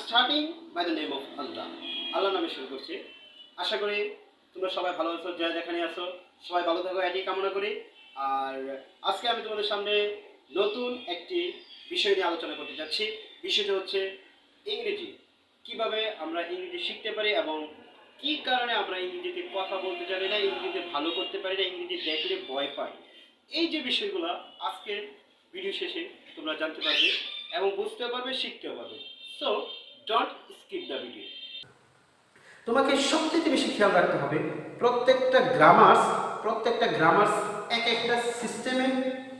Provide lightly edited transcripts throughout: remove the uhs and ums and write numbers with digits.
Starting by the name of Allah. Allah নামে শুরু করছি। আশা করি তোমরা সবাই ভালো আছো, যা যেখানে আছো সবাই ভালো থাকো, এটি কামনা করি। আর আজকে আমি তোমাদের সামনে নতুন একটি বিষয় নিয়ে আলোচনা করতে যাচ্ছি। বিষয়টা হচ্ছে ইংরেজি। কিভাবে আমরা ইংরেজি শিখতে পারি এবং কি কারণে আমরা ইংরেজিতে কথা বলতে জানি না, ইংরেজিতে ভালো করতে পারি না, ইংরেজি দেখলে ভয় পাই। এই যে বিষয়গুলো আজকের ভিডিও শেষে তোমরা জানতে পারবে এবং বুঝতে পারবে, শিখতেও পারবে। So don't skip the video. তোমাকে সবথেকে বেশি খেয়াল রাখতে হবে প্রত্যেকটা গ্রামার্স এক একটা সিস্টেমে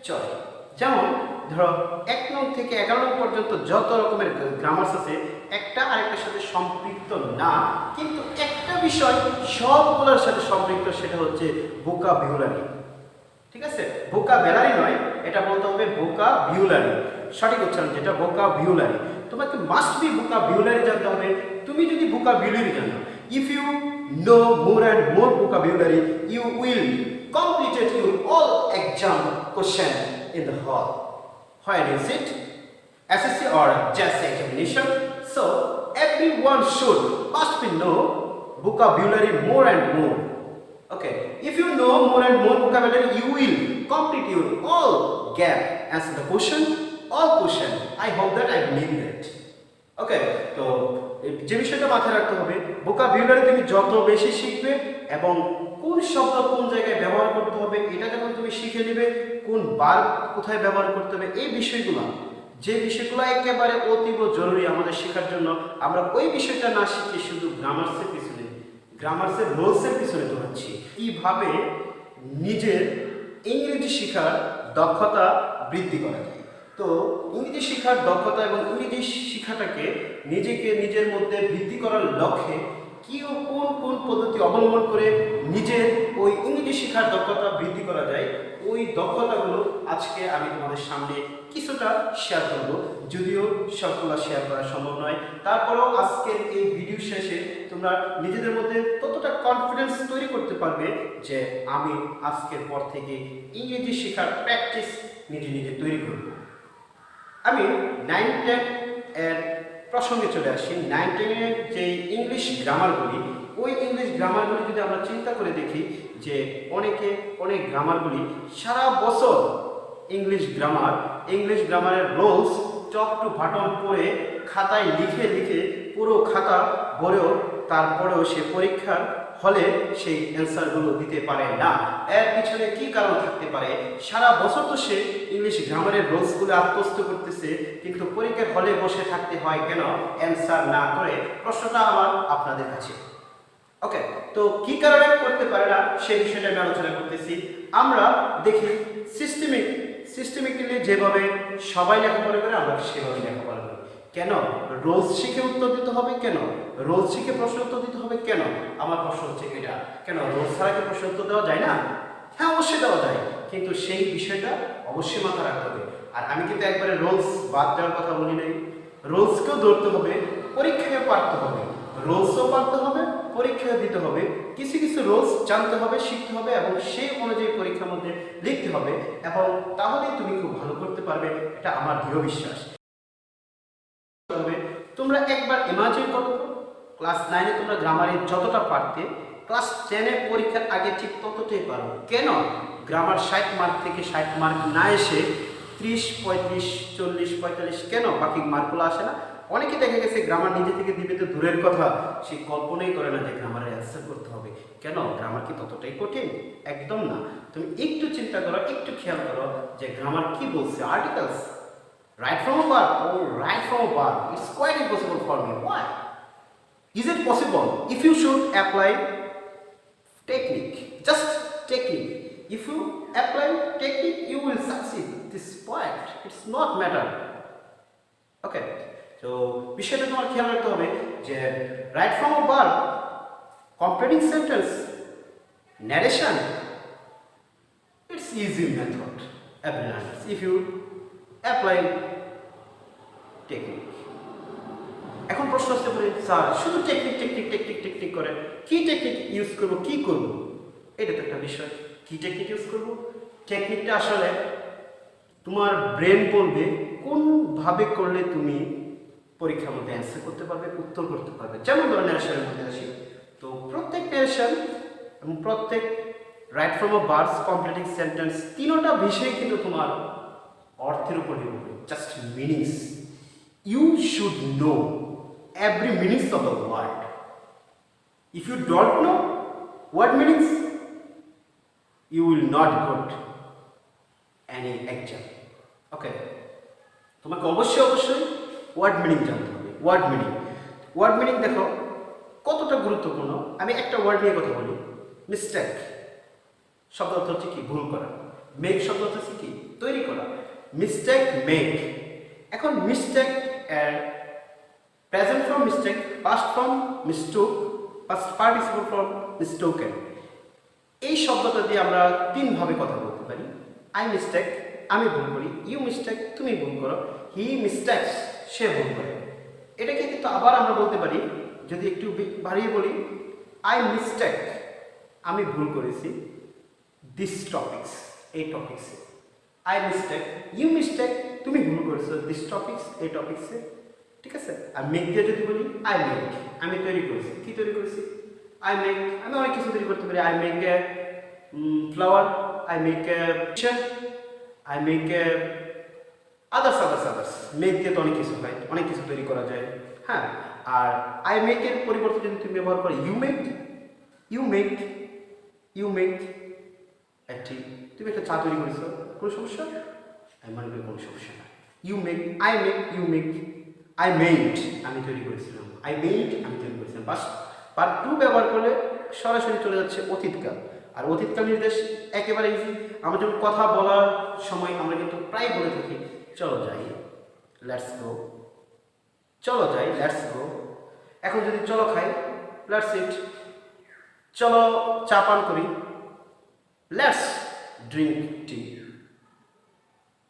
চলে। যেমন ধরো 1 নং থেকে 11 নং পর্যন্ত যত রকমের গ্রামার্স আছে একটা আরেকটার সাথে সম্পৃক্ত না, কিন্তু একটা বিষয় সবগুলোর সাথে সম্পৃক্ত, সেটা হচ্ছে ভোকাবুলারি। ঠিক আছে, ভোকাবুলারি নয়, এটা বলতে হবে ভোকাবুলারি। সঠিক উচ্চারণ যেটা ভোকাবুলারি। তোমাকে মাস্ট বি ভোকাবুলারি জানতে হবে। তুমি যদি ভোকাবুলারি জানো, if you know more and more vocabulary, you will complete your all exam question in the hall. Where is it? SSC or JAS examination. So everyone must be know vocabulary more and more. Okay, if you know more and more vocabulary, you will complete your all gap, answer the question, all question. I hope that I believe that. ওকে, তো যে বিষয়টা মাথায় রাখতে হবে, vocabulary তুমি যত বেশি শিখবে এবং কোন শব্দ কোন জায়গায় ব্যবহার করতে হবে এটা যখন তুমি শিখে নেবে, কোন ভার্ব কোথায় ব্যবহার করতে হবে, এই বিষয়গুলো একেবারে অতীব জরুরি আমাদের শেখার জন্য। আমরা ওই বিষয়টা না শিখে শুধু গ্রামার্সের রুলসের পিছনে দৌড়াচ্ছি। কিভাবে নিজের ইংরেজি শেখার দক্ষতা বৃদ্ধি করা যায়। তো ইংরেজি শেখার দক্ষতা এবং ইংরেজি শিক্ষাটাকে নিজের মধ্যে বৃদ্ধি করার লক্ষ্যে কি ও কোন পদ্ধতি অবলম্বন করে নিজের ওই ইংরেজি শেখার দক্ষতা বৃদ্ধি করা যায়, ওই দক্ষতাগুলো আজকে আমি তোমাদের সামনে কিছুটা শেয়ার করব। যদিও সবগুলো শেয়ার করা সম্ভব নয়, তারপরেও আজকের এই ভিডিও শেষে তোমরা নিজেদের মধ্যে ততটা কনফিডেন্স তৈরি করতে পারবে যে আমি আজকের পর থেকে ইংরেজি শেখার প্র্যাকটিস নিজে তৈরি করব। আমি 9-10 এর প্রসঙ্গে চলে আসি। 9-10 এর যে ইংলিশ গ্রামারগুলি, ওই ইংলিশ গ্রামারগুলি যদি আমরা চিন্তা করে দেখি যে অনেক গ্রামারগুলি সারা বছর ইংলিশ গ্রামারের রুলস টপ টু বটম পড়ে খাতায় লিখে পুরো খাতা ভরেও তারপরেও সে পরীক্ষার হলে সেই অ্যান্সারগুলো দিতে পারে না। এর পিছনে কি কারণ থাকতে পারে? সারা বছর তো সে ইংলিশ গ্রামারের রুলসগুলো আত্মস্থ করতেছে, কিন্তু পরীক্ষার হলে বসে থাকতে হয় কেন অ্যান্সার না করে? প্রশ্নটা আমার আপনাদের কাছে। ওকে, তো কি কারণে করতে পারে না সেই বিষয়টা আমি আলোচনা করতেছি। আমরা দেখি সিস্টেমিক্যালি যেভাবে সবাই লেখাপড়া করে আমরা সেভাবে লেখাপড়া করি। কেন রোলস শিখে উত্তর দিতে হবে? কেন রোলস শিখে প্রশ্ন উত্তর দিতে হবে? কেন? আমার প্রশ্ন হচ্ছে এটা, কেন রোলস ছাড়া কি প্রশ্ন উত্তর দেওয়া যায় না? হ্যাঁ, অবশ্যই দেওয়া যায়, কিন্তু সেই বিষয়টা অবশ্যই মাথায় রাখতে হবে। আর আমি কিন্তু একবারে রোলস বাদ দেওয়ার কথা বলি নাই। রোলসকেও ধরতে হবে, পরীক্ষায় পারতে হবে, রোলসও পারতে হবে, পরীক্ষা দিতে হবে। কিছু রোলস জানতে হবে, শিখতে হবে এবং সেই অনুযায়ী পরীক্ষার মধ্যে লিখতে হবে, এবং তাহলেই তুমি খুব ভালো করতে পারবে, এটা আমার দৃঢ় বিশ্বাস। তোমরা একবার ইমাজিন করো, ক্লাস 9-এ তোমরা গ্রামারের যতটা পারতে, ক্লাস 10-এ পরীক্ষার আগে ঠিক ততটাই পারো। কেন গ্রামার 60 মার্ক থেকে 60 মার্ক না এসে 30, 35, 40, 45 কেন বাকি মার্কগুলো আসে না? অনেকে দেখা গেছে গ্রামার নিজে থেকে দিবে তো দূরের কথা, সে কল্পনাই করে না যে গ্রামারের অ্যান্সার করতে হবে। কেন? গ্রামার কি ততটাই কঠিন? একদম না। তুমি একটু চিন্তা করো, একটু খেয়াল করো যে গ্রামার কি বলছে। Articles, right from a verb, right from a verb. It's quite impossible for me. Why? Is it possible? If you should apply technique, just technique. If you apply technique, you will succeed. This point, it's not matter. Okay. So বিষয়টা তোমার খেয়াল রাখতে হবে যে right from a verb, completing sentence, narration, it's easy method. Every learners, if you apply technique. এখন প্রশ্ন আসতে পারে, স্যার শুধু টেকনিক করে কি টেকনিক ইউজ করব, কি করব? এটা তো একটা বিষয়। কি টেকনিক ইউজ করব? টেকনিকটা আসলে তোমার ব্রেন বলবে কোনভাবে করলে তুমি পরীক্ষার মধ্যে অ্যান্সার করতে পারবে, উত্তর করতে পারবে। যেমন ধরো ন্যারেশনের মধ্যে আসি, তো প্রত্যেক ন্যারেশন এবং প্রত্যেক right from a birds completing sentence তিনোটা বিষয় কিন্তু তোমার অর্থের উপর নির্ভর করে, just meanings. You should know every meanings of the word. If you don't know word meanings, you will not get any exam. Okay, তোমাকে অবশ্যই ওয়ার্ড মিনিং জানতে হবে। ওয়ার্ড মিনিং দেখো কতটা গুরুত্বপূর্ণ। আমি একটা ওয়ার্ড নিয়ে কথা বলি। মিস্টেক শব্দ অর্থ হচ্ছে কি? ভুল করা। মেক শব্দ অর্থ হচ্ছে কি? তৈরি করা। Mistake, make. এখন মিস্টেক এর present form mistake, past form mistook, past participle form mistaken. এই শব্দটা দিয়ে আমরা তিনভাবে কথা বলতে পারি। আই মিস্টেক, আমি ভুল করি। ইউ মিস্টেক, তুমি ভুল করো। হি মিস্টেকস, সে ভুল করে। এটাকে কিন্তু আবার আমরা বলতে পারি, যদি একটু বাড়িয়ে বলি, আই মিস্টেক, আমি ভুল করেছি দিস টপিক্স, এই টপিক্সে। আই মিস্টেক, ইউ মিস্টেক, তুমি ভুল করেছো দিস টপিক্স, এই টপিক্সে। ঠিক আছে? আর মেক দিয়ে যদি বলি, আই মেক, আমি তৈরি করেছি। কি তৈরি করেছি? I make, আমি অনেক কিছু তৈরি করতে পারি। I make a flower, I make a picture, I make a others. Make দিয়ে তো অনেক কিছু হয়, অনেক কিছু তৈরি করা যায়। হ্যাঁ, আর I make এর পরিবর্তে যদি তুমি ব্যবহার করো you make একটি, তুমি একটা চা তৈরি করেছো, কোনো সমস্যা? আমি মনে করি কোনো সমস্যা না। You make, I make, you make, I made, আমি তৈরি করেছিলাম। I made, আমি তৈরি করেছিলাম। বাস পার্ট 2 ব্যবহার করলে সরাসরি চলে যাচ্ছে অতীতকাল। আর অতীতকাল নির্দেশ একেবারে ইজি। আমরা যখন কথা বলার সময় আমরা কিন্তু প্রায় বলে থাকি, চলো যাই, লেটস গো। চলো যাই, লেটস গো। এখন যদি চলো খাই, লেটস ইট। চলো চা পান করি, লেটস ড্রিঙ্ক টি।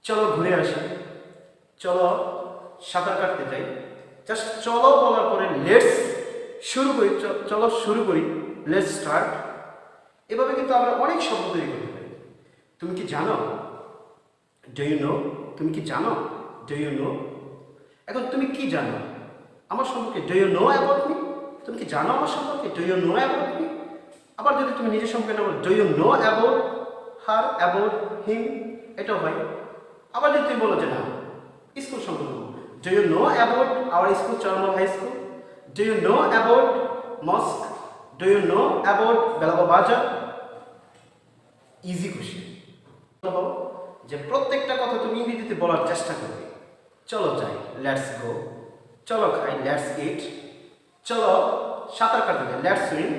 চলো ঘুরে আসি, চলো সাঁতার কাটতে যাই। জাস্ট চলো বলার পরে লেটস শুরু করি, চলো শুরু করি, লেটস স্টার্ট। এভাবে কিন্তু আমরা অনেক শব্দ তৈরি করতে পারি। তুমি কি জানো? Do you know? তুমি কি জানো? Do you know? এখন তুমি কি জানো আমার সম্পর্কে? Do you know about me? তুমি কি জানো আমার সম্পর্কে? Do you know about me? আবার যদি তুমি নিজের সম্পর্কে না বলো, do you know about her, about him, এটাও হয়। আবার যদি তুমি বলো যে না, স্কুল সম্পর্কে, do you know about our school, Charma high school? Do you know about mosque? Do you know about Belaba Bazaar? Easy question. যে প্রত্যেকটা কথা তুমি ইংরেজিতে বলার চেষ্টা করবে। চলো যাই, লেটস গো। চলো খাই, লেটস ইট। চলো সাঁতার কাটতে যাই, লেটস সুইম।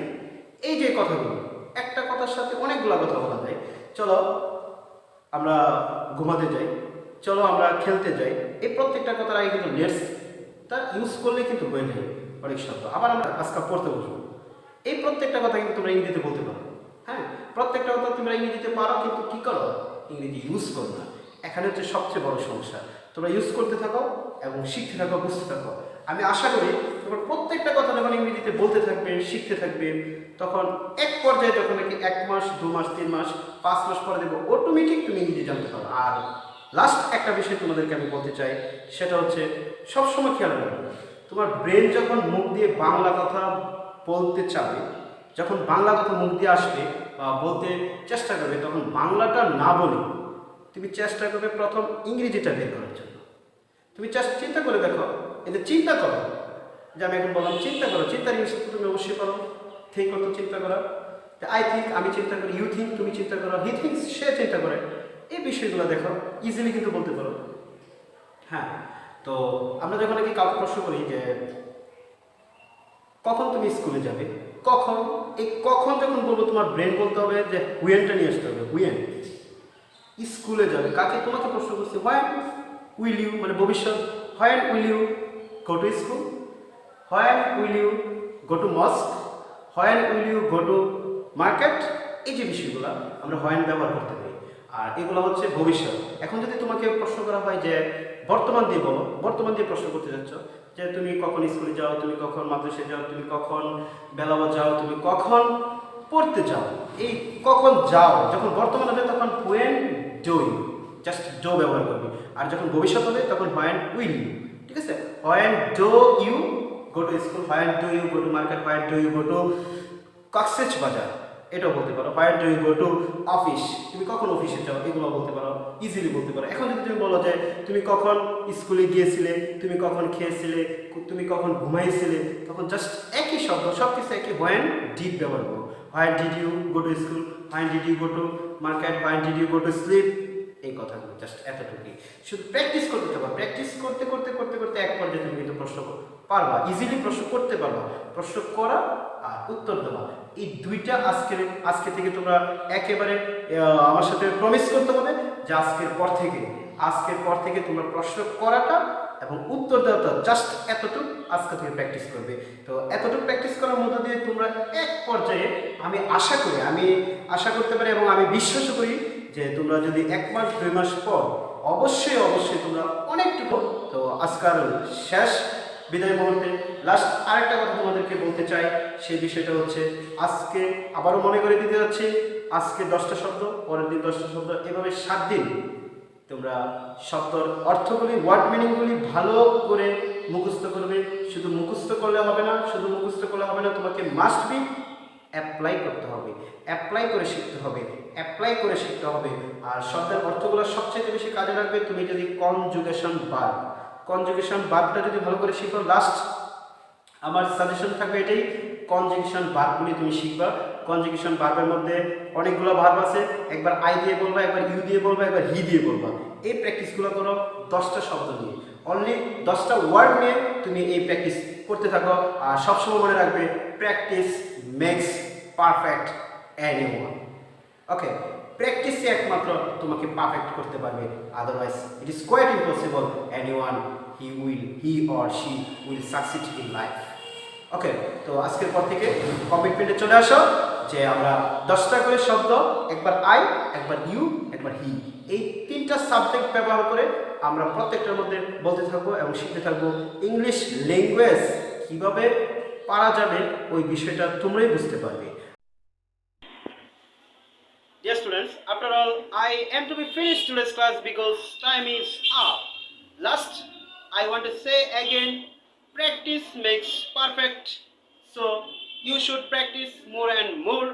এই যে কথাগুলো, একটা কথার সাথে অনেকগুলো কথা বলা যায়। চলো আমরা ঘুমাতে যাই, চলো আমরা খেলতে যাই। এই প্রত্যেকটা কথার আগে কিন্তু লেটস তা ইউজ করলে কিন্তু হয়ে যায় অনেক শব্দ। আবার আমরা আজকাল পড়তে বসবো, এই প্রত্যেকটা কথা কিন্তু তোমরা ইংরেজিতে বলতে পারো। হ্যাঁ, প্রত্যেকটা কথা তোমরা ইংরেজিতে পারো, কিন্তু কি করো? ইংরেজি ইউজ করো না। এখানে হচ্ছে সবচেয়ে বড় সমস্যা। তোমরা ইউজ করতে থাকো এবং শিখতে থাকো, বুঝতে থাকো। আমি আশা করি তোমরা প্রত্যেকটা কথা যখন ইংরেজিতে বলতে থাকবে, শিখতে থাকবে, তখন এক পর্যায়ে যখন নাকি 1 মাস, 2 মাস, 3 মাস, 5 মাস পরে দেবো, অটোমেটিক তুমি ইংরেজি জানতে পারো। আর লাস্ট একটা বিষয় তোমাদেরকে আমি বলতে চাই, সেটা হচ্ছে সবসময় খেয়াল রাখবে, তোমার ব্রেন যখন মুখ দিয়ে বাংলা কথা বলতে চাবে, যখন বাংলা কথা মুখ দিয়ে আসবে বা বলতে চেষ্টা করবে, তখন বাংলাটা না বলে তুমি চেষ্টা করবে প্রথম ইংরেজিটা বের করার জন্য। তুমি চিন্তা করে দেখো, এতে চিন্তা করো, যে আমি এখন বললাম চিন্তা করো, চিন্তার ইংলিশ তো তুমি অবশ্যই পারো। থিঙ্ক করতো চিন্তা করা, আই থিঙ্ক আমি চিন্তা করি, ইউ থিঙ্ক তুমি চিন্তা করো, হি থিঙ্কস সে চিন্তা করে। এই বিষয়গুলো দেখো, ইজিলি কিন্তু বলতে পারো। হ্যাঁ, তো আমরা যখন নাকি কাউকে প্রশ্ন করি যে কখন তুমি স্কুলে যাবে, কখন, এই কখন যখন বলবো তোমার ব্রেন বলতে হবে যে হুয়েনটা নিয়ে আসতে হবে। হুয়েন স্কুলে যাবে, কাকে? তোমাকে প্রশ্ন করছে। হোয়েন উইল ইউ, মানে ভবিষ্যৎ। When will you go to school? When will you go to mosque? When will you go to market? এই যে বিষয়গুলো আমরা হোয়েন ব্যবহার করতে পারি। আর এগুলো হচ্ছে ভবিষ্যৎ। এখন যদি তোমাকে প্রশ্ন করা হয় যে বর্তমান দিয়ে বলো, বর্তমান দিয়ে প্রশ্ন করতে যাচ্ছ যে তুমি কখন স্কুলে যাও, তুমি কখন মাদ্রাসায় যাও, তুমি কখন বেলাবা যাও, তুমি কখন পড়তে যাও। এই কখন যাও যখন বর্তমান হবে তখন when do you, just do ব্যবহার করবে। আর যখন ভবিষ্যৎ হবে তখন হোয়েন উইল ইউ, ঠিক আছে? When do you go to school, when do you go to market, when do you go to Cox's Bazar, এটাও বলতে পারো। When do you go to office, তুমি কখন অফিসে যাও, এগুলো বলতে পারো, ইজিলি বলতে পারো। এখন যদি তুমি বলো যে তুমি কখন স্কুলে গিয়েছিলে, তুমি কখন খেয়েছিলে, তুমি কখন ঘুমাইছিলে, তখন জাস্ট একই শব্দ, সব কিছু একই, হোয়েন ডিড ব্যবহার করো। When did you go to school, when did you go to market, when did you go to sleep, এই কথাগুলো জাস্ট এতটুকুই। শুধু প্র্যাকটিস করতে থাকো, প্র্যাকটিস করতে করতে করতে করতে এক পর্যায়ে তুমি কিন্তু প্রশ্ন পারবা, ইজিলি প্রশ্ন করতে পারবা। প্রশ্ন করা আর উত্তর দেওয়া, এই দুইটা আজকে থেকে তোমরা একেবারে আমার সাথে প্রমিস করতে হবে যে আজকের পর থেকে তোমরা প্রশ্ন করাটা এবং উত্তর দেওয়াটা জাস্ট এতটুকু আজকে থেকে প্র্যাকটিস করবে। তো এতটুকু প্র্যাকটিস করার মধ্য দিয়ে তোমরা এক পর্যায়ে আমি আশা করতে পারি এবং আমি বিশ্বাস করি যে তোমরা যদি 1 মাস 2 মাস পর অবশ্যই তোমরা অনেকটুকু। তো আজকাল শেষ বিদায় মুহূর্তে লাস্ট আরেকটা কথা তোমাদেরকে বলতে চাই, সেই বিষয়টা হচ্ছে আজকে আবারও মনে করে দিতে যাচ্ছি, আজকে 10টা শব্দ, পরের দিন 10টা শব্দ, এভাবে 7 দিন তোমরা শব্দর অর্থগুলি, ওয়ার্ড মিনিংগুলি ভালো করে মুখস্থ করবে। শুধু মুখস্থ করলে হবে না, তোমাকে মাস্ট বি অ্যাপ্লাই করতে হবে, অ্যাপ্লাই করে শিখতে হবে। আর শব্দের অর্থগুলো সবচেয়ে বেশি কাজে লাগবে তুমি যদি কনজুগেশন ভার্বটা যদি ভালো করে শিখো। লাস্ট আমার সাজেশন থাকবে এটাই, কনজুগেশন ভার্বগুলি তুমি শিখবা। কনজুগেশন ভার্বের মধ্যে অনেকগুলো ভার্ব আছে, একবার আই দিয়ে বলবা, একবার ইউ দিয়ে বলবা, একবার হি দিয়ে বলবা। এই প্র্যাকটিসগুলো করো 10টা শব্দ নিয়ে, অনলি 10টা ওয়ার্ড নিয়ে তুমি এই প্র্যাকটিস করতে থাকো। আর সবসময় মনে রাখবে, practice makes perfect anyone. Okay, প্র্যাকটিসই একমাত্র তোমাকে পারফেক্ট করতে পারবে, otherwise it is quite impossible anyone he or she will succeed in life. Okay, তো আজকের পর থেকে কমিটমেন্টে চলে আসো যে আমরা 10টা করে শব্দ, একবার আই, একবার ইউ, একবার হি, এই 3টা সাবজেক্ট ব্যবহার করে আমরা প্রত্যেকটার মধ্যে বলতে থাকবো এবং শিখতে থাকবো। ইংলিশ ল্যাঙ্গুয়েজ কিভাবে পারা যাবে ওই বিষয়টা তোমরাই বুঝতে পারবে। Dear students, after all, I am to be finished today's class because time is up. Last, I want to say again, practice makes perfect. So, you should practice more and more.